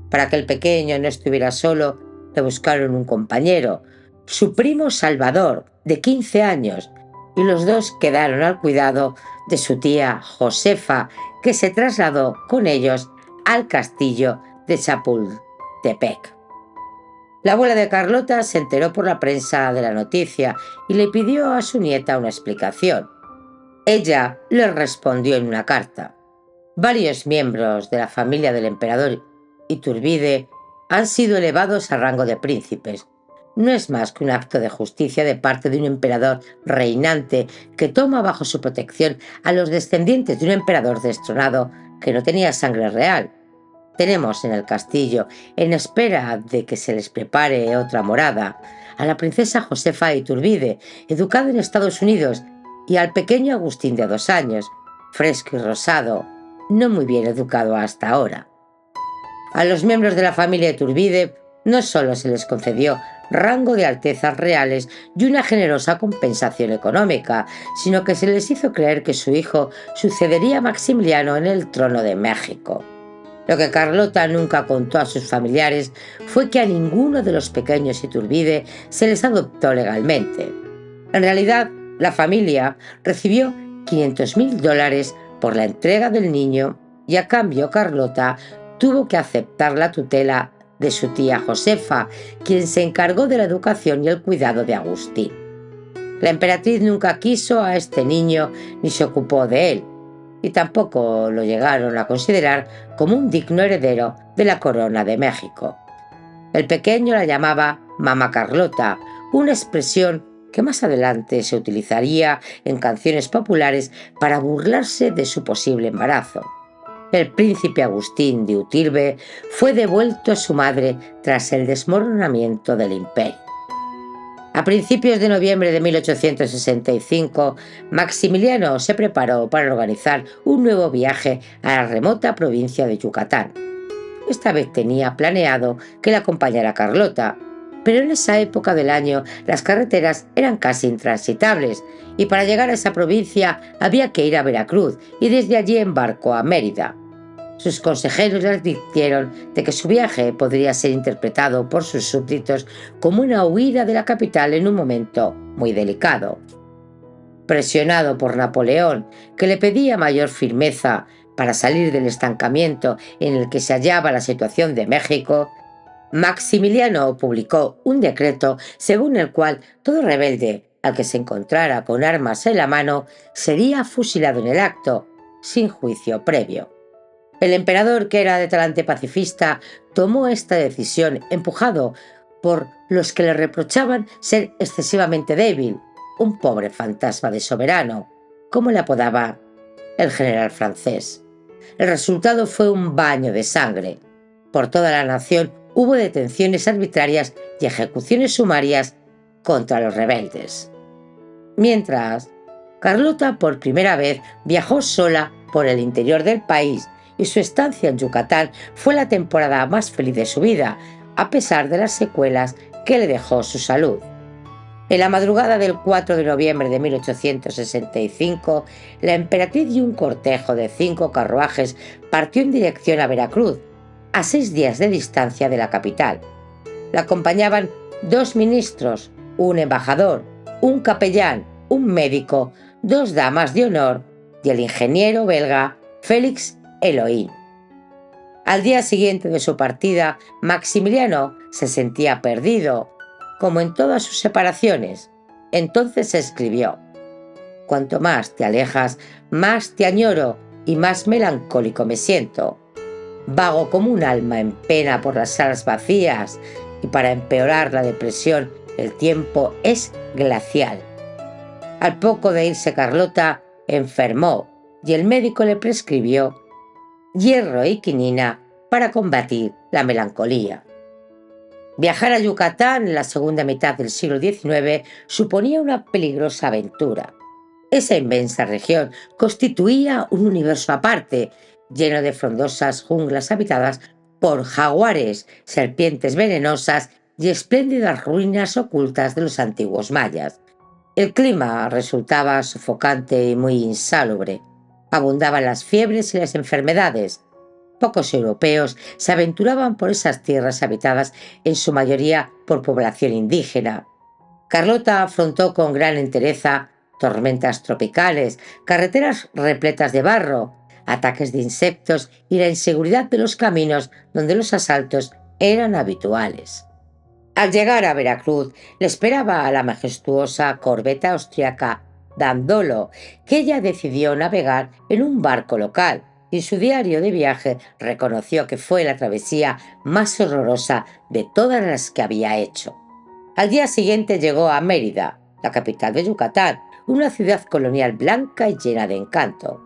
Speaker 1: Para que el pequeño no estuviera solo, le buscaron un compañero, su primo Salvador, de 15 años, y los dos quedaron al cuidado de su tía Josefa, que se trasladó con ellos al castillo de Chapultepec. La abuela de Carlota se enteró por la prensa de la noticia y le pidió a su nieta una explicación. Ella le respondió en una carta: varios miembros de la familia del emperador Iturbide han sido elevados a rango de príncipes. No es más que un acto de justicia de parte de un emperador reinante que toma bajo su protección a los descendientes de un emperador destronado que no tenía sangre real. Tenemos en el castillo, en espera de que se les prepare otra morada, a la princesa Josefa Iturbide, educada en Estados Unidos, y al pequeño Agustín de 2 años, fresco y rosado, no muy bien educado hasta ahora. A los miembros de la familia Iturbide no solo se les concedió rango de altezas reales y una generosa compensación económica, sino que se les hizo creer que su hijo sucedería a Maximiliano en el trono de México. Lo que Carlota nunca contó a sus familiares fue que a ninguno de los pequeños Iturbide se les adoptó legalmente. En realidad, la familia recibió $500,000 por la entrega del niño y a cambio Carlota tuvo que aceptar la tutela de su tía Josefa, quien se encargó de la educación y el cuidado de Agustín. La emperatriz nunca quiso a este niño ni se ocupó de él, y tampoco lo llegaron a considerar como un digno heredero de la corona de México. El pequeño la llamaba Mamá Carlota, una expresión que más adelante se utilizaría en canciones populares para burlarse de su posible embarazo. El príncipe Agustín de Utirbe fue devuelto a su madre tras el desmoronamiento del imperio. A principios de noviembre de 1865, Maximiliano se preparó para organizar un nuevo viaje a la remota provincia de Yucatán. Esta vez tenía planeado que la acompañara Carlota, pero en esa época del año las carreteras eran casi intransitables y para llegar a esa provincia había que ir a Veracruz y desde allí en barco a Mérida. Sus consejeros le advirtieron de que su viaje podría ser interpretado por sus súbditos como una huida de la capital en un momento muy delicado. Presionado por Napoleón, que le pedía mayor firmeza para salir del estancamiento en el que se hallaba la situación de México, Maximiliano publicó un decreto según el cual todo rebelde al que se encontrara con armas en la mano sería fusilado en el acto, sin juicio previo. El emperador, que era de talante pacifista, tomó esta decisión empujado por los que le reprochaban ser excesivamente débil, un pobre fantasma de soberano, como le apodaba el general francés. El resultado fue un baño de sangre. Por toda la nación hubo detenciones arbitrarias y ejecuciones sumarias contra los rebeldes. Mientras, Carlota por primera vez viajó sola por el interior del país y su estancia en Yucatán fue la temporada más feliz de su vida, a pesar de las secuelas que le dejó su salud. En la madrugada del 4 de noviembre de 1865, la emperatriz y un cortejo de 5 carruajes partió en dirección a Veracruz, a 6 días de distancia de la capital. La acompañaban 2 ministros, un embajador, un capellán, un médico, 2 damas de honor y el ingeniero belga Félix Eloín. Al día siguiente de su partida, Maximiliano se sentía perdido, como en todas sus separaciones. Entonces escribió: «Cuanto más te alejas, más te añoro y más melancólico me siento. Vago como un alma en pena por las salas vacías, y para empeorar la depresión el tiempo es glacial». Al poco de irse Carlota, enfermó y el médico le prescribió hierro y quinina para combatir la melancolía. Viajar a Yucatán en la segunda mitad del siglo XIX suponía una peligrosa aventura. Esa inmensa región constituía un universo aparte, lleno de frondosas junglas habitadas por jaguares, serpientes venenosas y espléndidas ruinas ocultas de los antiguos mayas. El clima resultaba sofocante y muy insalubre. Abundaban las fiebres y las enfermedades. Pocos europeos se aventuraban por esas tierras habitadas en su mayoría por población indígena. Carlota afrontó con gran entereza tormentas tropicales, carreteras repletas de barro, ataques de insectos y la inseguridad de los caminos donde los asaltos eran habituales. Al llegar a Veracruz, le esperaba a la majestuosa corbeta austriaca Dandolo, que ella decidió navegar en un barco local, y en su diario de viaje reconoció que fue la travesía más horrorosa de todas las que había hecho. Al día siguiente llegó a Mérida, la capital de Yucatán, una ciudad colonial blanca y llena de encanto.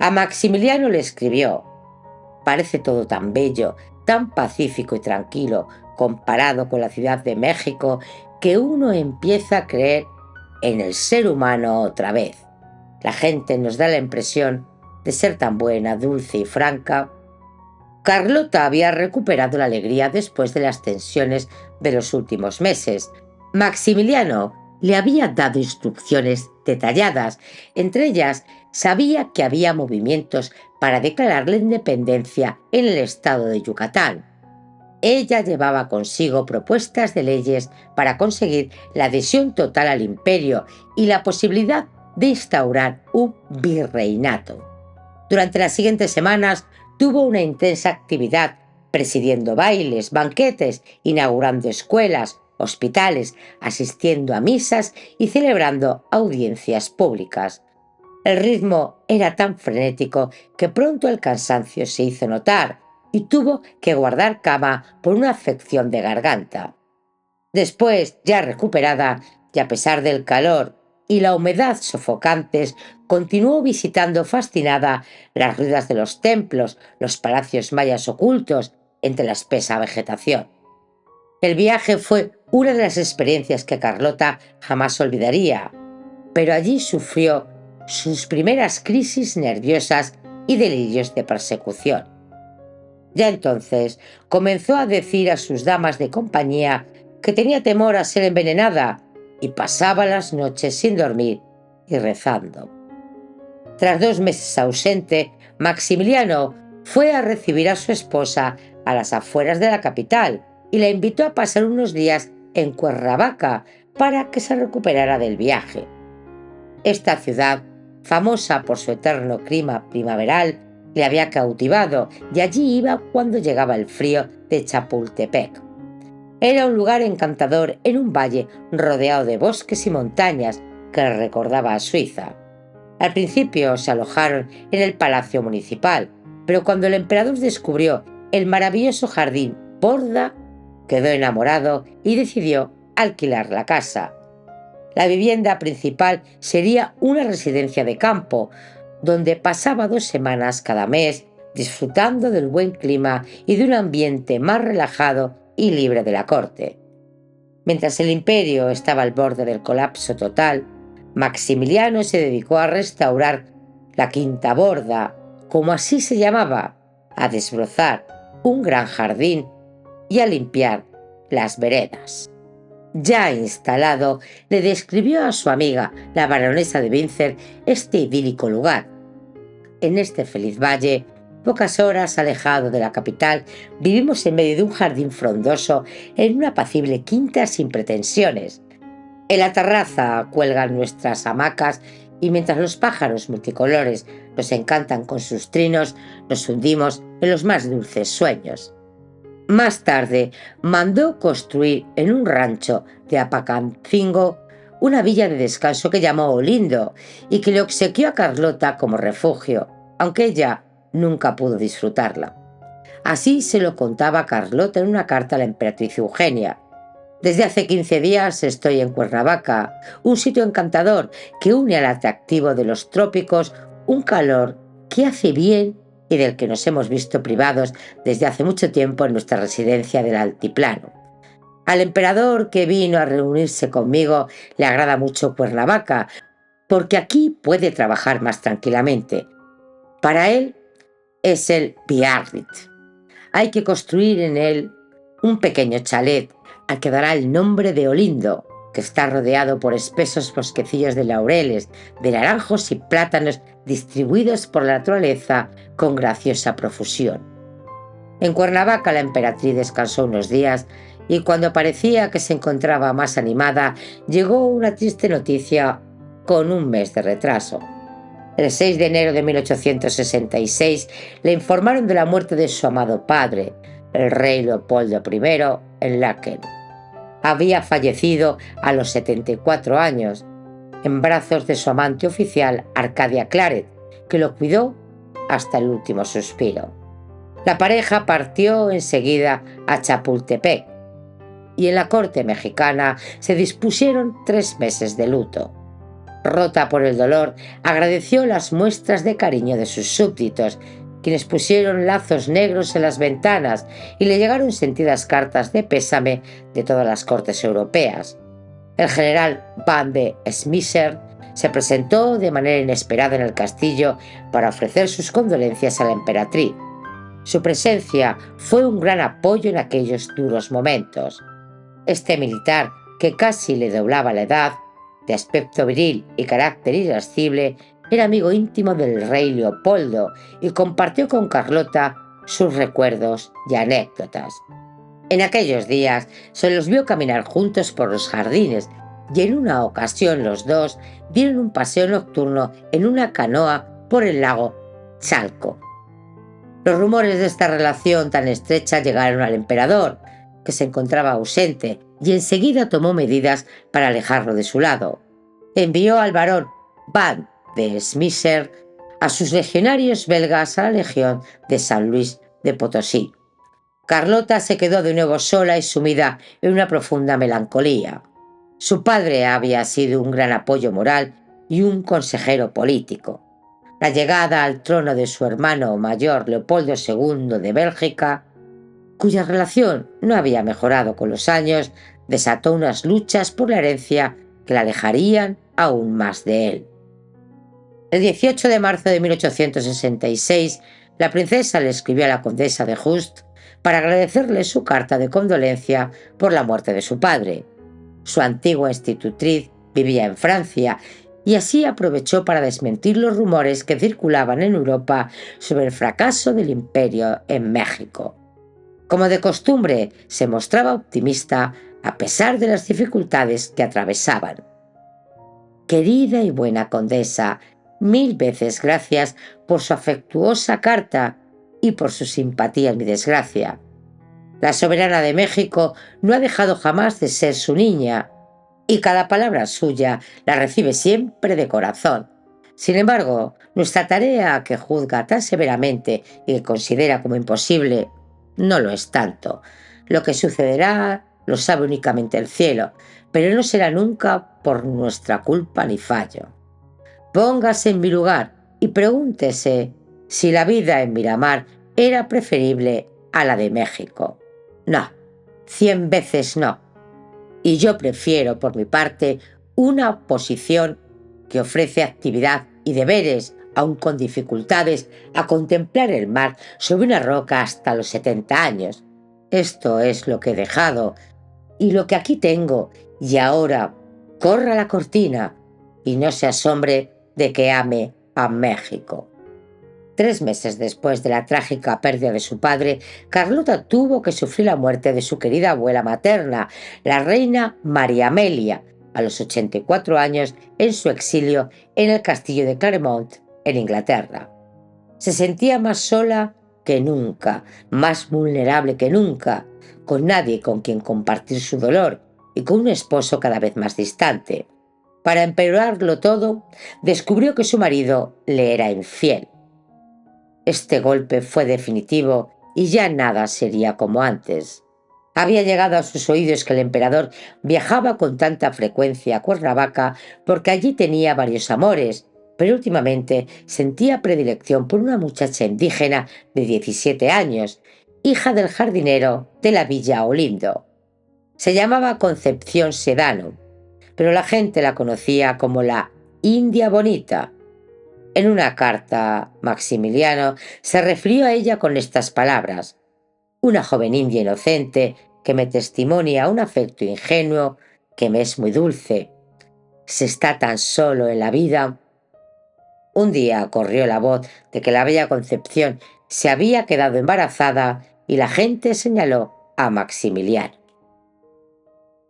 Speaker 1: A Maximiliano le escribió: «Parece todo tan bello, tan pacífico y tranquilo, comparado con la Ciudad de México, que uno empieza a creer en el ser humano otra vez. La gente nos da la impresión de ser tan buena, dulce y franca». Carlota había recuperado la alegría después de las tensiones de los últimos meses. Maximiliano le había dado instrucciones detalladas. Entre ellas, sabía que había movimientos para declarar la independencia en el estado de Yucatán. Ella llevaba consigo propuestas de leyes para conseguir la adhesión total al imperio y la posibilidad de instaurar un virreinato. Durante las siguientes semanas tuvo una intensa actividad, presidiendo bailes, banquetes, inaugurando escuelas, hospitales, asistiendo a misas y celebrando audiencias públicas. El ritmo era tan frenético que pronto el cansancio se hizo notar y tuvo que guardar cama por una afección de garganta. Después, ya recuperada, y a pesar del calor y la humedad sofocantes, continuó visitando fascinada las ruinas de los templos, los palacios mayas ocultos entre la espesa vegetación. El viaje fue una de las experiencias que Carlota jamás olvidaría, pero allí sufrió sus primeras crisis nerviosas y delirios de persecución. Ya entonces comenzó a decir a sus damas de compañía que tenía temor a ser envenenada y pasaba las noches sin dormir y rezando. Tras 2 meses ausente, Maximiliano fue a recibir a su esposa a las afueras de la capital y la invitó a pasar unos días en Cuernavaca para que se recuperara del viaje. Esta ciudad, famosa por su eterno clima primaveral, le había cautivado y allí iba cuando llegaba el frío de Chapultepec. Era un lugar encantador en un valle rodeado de bosques y montañas que le recordaba a Suiza. Al principio se alojaron en el Palacio Municipal, pero cuando el emperador descubrió el maravilloso jardín Borda, quedó enamorado y decidió alquilar la casa. La vivienda principal sería una residencia de campo, donde pasaba 2 semanas cada mes disfrutando del buen clima y de un ambiente más relajado y libre de la corte. Mientras el imperio estaba al borde del colapso total, Maximiliano se dedicó a restaurar la Quinta Borda, como así se llamaba, a desbrozar un gran jardín y a limpiar las veredas. Ya instalado, le describió a su amiga, la baronesa de Windsor, este idílico lugar. En este feliz valle, pocas horas alejado de la capital, vivimos en medio de un jardín frondoso en una apacible quinta sin pretensiones. En la terraza cuelgan nuestras hamacas y mientras los pájaros multicolores nos encantan con sus trinos, nos hundimos en los más dulces sueños. Más tarde mandó construir en un rancho de Apacancingo una villa de descanso que llamó Olindo y que le obsequió a Carlota como refugio, aunque ella nunca pudo disfrutarla. Así se lo contaba Carlota en una carta a la emperatriz Eugenia. Desde hace 15 días estoy en Cuernavaca, un sitio encantador que une al atractivo de los trópicos un calor que hace bien y del que nos hemos visto privados desde hace mucho tiempo en nuestra residencia del altiplano. Al emperador que vino a reunirse conmigo le agrada mucho Cuernavaca, porque aquí puede trabajar más tranquilamente. Para él es el Biarritz. Hay que construir en él un pequeño chalet al que dará el nombre de Olindo, que está rodeado por espesos bosquecillos de laureles, de naranjos y plátanos distribuidos por la naturaleza con graciosa profusión. En Cuernavaca la emperatriz descansó unos días y cuando parecía que se encontraba más animada, llegó una triste noticia con un mes de retraso. El 6 de enero de 1866 le informaron de la muerte de su amado padre, el rey Leopoldo I, en Laeken. Había fallecido a los 74 años, en brazos de su amante oficial Arcadia Claret, que lo cuidó hasta el último suspiro. La pareja partió enseguida a Chapultepec y en la corte mexicana se dispusieron 3 meses de luto. Rota por el dolor, agradeció las muestras de cariño de sus súbditos, quienes pusieron lazos negros en las ventanas y le llegaron sentidas cartas de pésame de todas las cortes europeas. El general Van de Smisser se presentó de manera inesperada en el castillo para ofrecer sus condolencias a la emperatriz. Su presencia fue un gran apoyo en aquellos duros momentos. Este militar, que casi le doblaba la edad, de aspecto viril y carácter irascible, era amigo íntimo del rey Leopoldo y compartió con Carlota sus recuerdos y anécdotas. En aquellos días se los vio caminar juntos por los jardines y en una ocasión los dos dieron un paseo nocturno en una canoa por el lago Chalco. Los rumores de esta relación tan estrecha llegaron al emperador, que se encontraba ausente, y enseguida tomó medidas para alejarlo de su lado. Envió al barón Van de Smisser a sus legionarios belgas a la legión de San Luis de Potosí. Carlota se quedó de nuevo sola y sumida en una profunda melancolía. Su padre había sido un gran apoyo moral y un consejero político. La llegada al trono de su hermano mayor Leopoldo II de Bélgica, cuya relación no había mejorado con los años, desató unas luchas por la herencia que la alejarían aún más de él. El 18 de marzo de 1866, la princesa le escribió a la condesa de Just para agradecerle su carta de condolencia por la muerte de su padre. Su antigua institutriz vivía en Francia y así aprovechó para desmentir los rumores que circulaban en Europa sobre el fracaso del imperio en México. Como de costumbre, se mostraba optimista a pesar de las dificultades que atravesaban. Querida y buena condesa, 1000 veces gracias por su afectuosa carta y por su simpatía en mi desgracia. La soberana de México no ha dejado jamás de ser su niña, y cada palabra suya la recibe siempre de corazón. Sin embargo, nuestra tarea, que juzga tan severamente y que considera como imposible, no lo es tanto. Lo que sucederá lo sabe únicamente el cielo, pero no será nunca por nuestra culpa ni fallo. Póngase en mi lugar y pregúntese si la vida en Miramar era preferible a la de México. No, 100 veces no. Y yo prefiero, por mi parte, una posición que ofrece actividad y deberes, aun con dificultades, a contemplar el mar sobre una roca hasta los 70 años. Esto es lo que he dejado y lo que aquí tengo, y ahora corra la cortina y no se asombre de que ame a México. 3 meses después de la trágica pérdida de su padre, Carlota tuvo que sufrir la muerte de su querida abuela materna, la reina María Amelia, a los 84 años en su exilio en el castillo de Claremont, en Inglaterra. Se sentía más sola que nunca, más vulnerable que nunca, con nadie con quien compartir su dolor y con un esposo cada vez más distante. Para empeorarlo todo, descubrió que su marido le era infiel. Este golpe fue definitivo y ya nada sería como antes. Había llegado a sus oídos que el emperador viajaba con tanta frecuencia a Cuernavaca porque allí tenía varios amores, pero últimamente sentía predilección por una muchacha indígena de 17 años, hija del jardinero de la villa Olindo. Se llamaba Concepción Sedano, pero la gente la conocía como la India Bonita. En una carta, Maximiliano se refirió a ella con estas palabras: una joven india inocente que me testimonia un afecto ingenuo que me es muy dulce. Se está tan solo en la vida. Un día corrió la voz de que la bella Concepción se había quedado embarazada y la gente señaló a Maximiliano.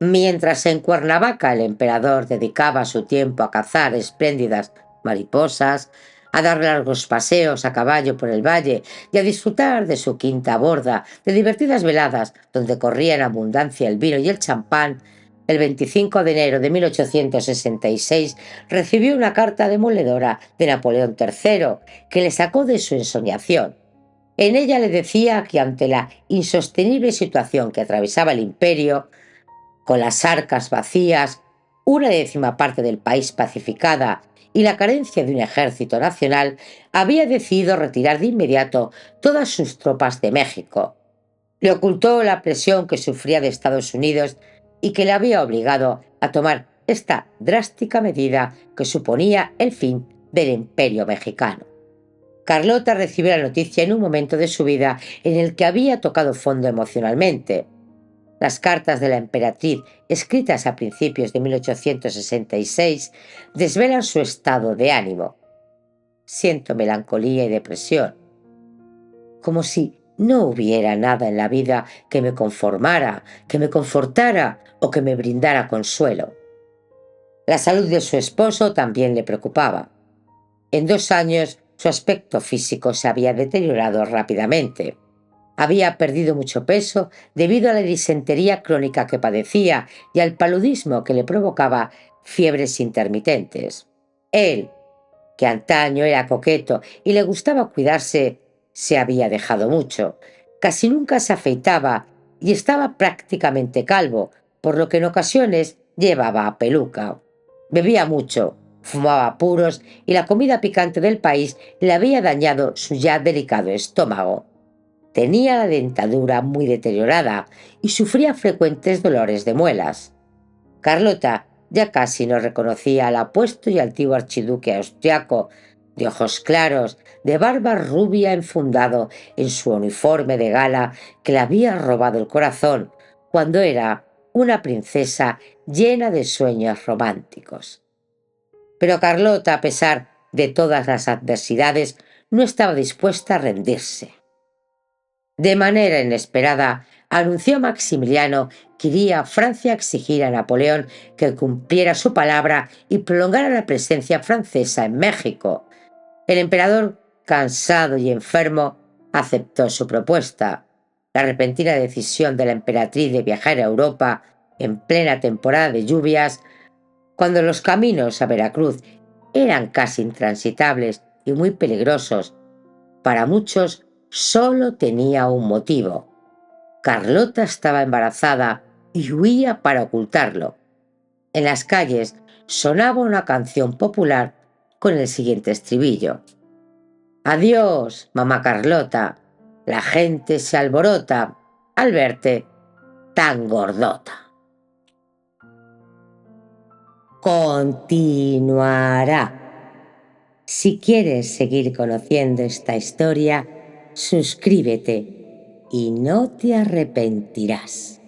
Speaker 1: Mientras en Cuernavaca el emperador dedicaba su tiempo a cazar espléndidas mariposas, a dar largos paseos a caballo por el valle y a disfrutar de su quinta a borda de divertidas veladas donde corría en abundancia el vino y el champán, el 25 de enero de 1866 recibió una carta demoledora de Napoleón III que le sacó de su ensoñación. En ella le decía que ante la insostenible situación que atravesaba el imperio, con las arcas vacías, una décima parte del país pacificada y la carencia de un ejército nacional, había decidido retirar de inmediato todas sus tropas de México. Le ocultó la presión que sufría de Estados Unidos y que le había obligado a tomar esta drástica medida que suponía el fin del imperio mexicano. Carlota recibió la noticia en un momento de su vida en el que había tocado fondo emocionalmente. Las cartas de la emperatriz, escritas a principios de 1866, desvelan su estado de ánimo. Siento melancolía y depresión, como si no hubiera nada en la vida que me conformara, que me confortara o que me brindara consuelo. La salud de su esposo también le preocupaba. En 2 años su aspecto físico se había deteriorado rápidamente. Había perdido mucho peso debido a la disentería crónica que padecía y al paludismo que le provocaba fiebres intermitentes. Él, que antaño era coqueto y le gustaba cuidarse, se había dejado mucho. Casi nunca se afeitaba y estaba prácticamente calvo, por lo que en ocasiones llevaba peluca. Bebía mucho, fumaba puros y la comida picante del país le había dañado su ya delicado estómago. Tenía la dentadura muy deteriorada y sufría frecuentes dolores de muelas. Carlota ya casi no reconocía al apuesto y altivo archiduque austriaco, de ojos claros, de barba rubia enfundado en su uniforme de gala que le había robado el corazón cuando era una princesa llena de sueños románticos. Pero Carlota, a pesar de todas las adversidades, no estaba dispuesta a rendirse. De manera inesperada, anunció Maximiliano que iría a Francia a exigir a Napoleón que cumpliera su palabra y prolongara la presencia francesa en México. El emperador, cansado y enfermo, aceptó su propuesta. La repentina decisión de la emperatriz de viajar a Europa en plena temporada de lluvias, cuando los caminos a Veracruz eran casi intransitables y muy peligrosos, para muchos solo tenía un motivo. Carlota estaba embarazada y huía para ocultarlo. En las calles sonaba una canción popular con el siguiente estribillo. Adiós, mamá Carlota, la gente se alborota al verte tan gordota. Continuará. Si quieres seguir conociendo esta historia, suscríbete y no te arrepentirás.